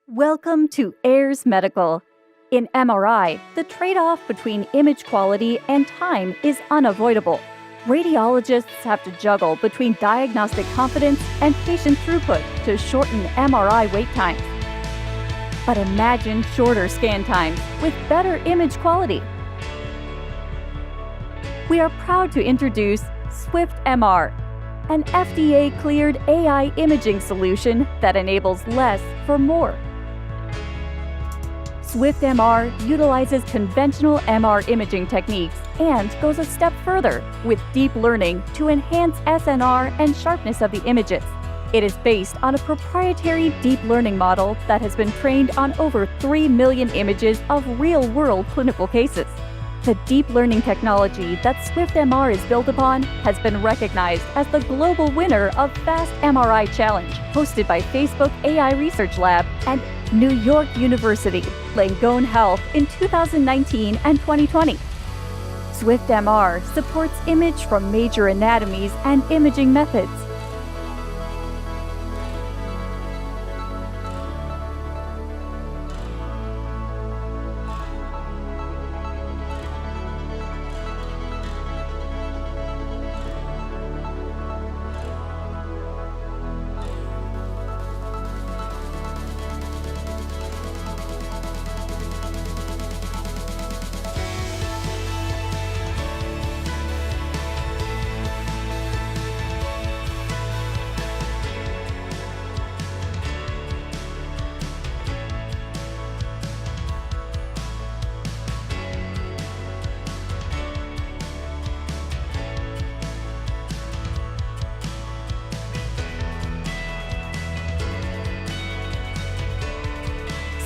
Welcome to Ayers Medical. In MRI, the trade-off between image quality and time is unavoidable. Radiologists have to juggle between diagnostic confidence and patient throughput to shorten MRI wait times. But imagine shorter scan times with better image quality. We are proud to introduce SwiftMR, an FDA-cleared AI imaging solution that enables less for more. SwiftMR utilizes conventional MR imaging techniques and goes a step further with deep learning to enhance SNR and sharpness of the images. It is based on a proprietary deep learning model that has been trained on over 3 million images of real-world clinical cases. The deep learning technology that SwiftMR is built upon has been recognized as the global winner of Fast MRI Challenge, hosted by Facebook AI Research Lab and New York University, Langone Health in 2019 and 2020. SwiftMR supports image from major anatomies and imaging methods.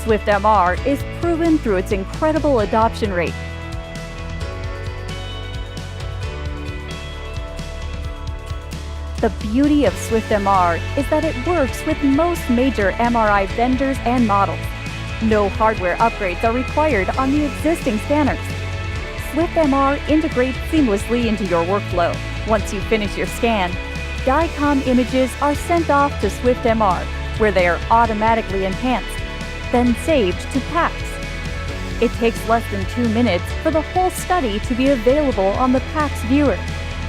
SwiftMR is proven through its incredible adoption rate. The beauty of SwiftMR is that it works with most major MRI vendors and models. No hardware upgrades are required on the existing scanners. SwiftMR integrates seamlessly into your workflow. Once you finish your scan, DICOM images are sent off to SwiftMR, where they are automatically enhanced, then saved to PACS. It takes less than 2 minutes for the whole study to be available on the PACS viewer.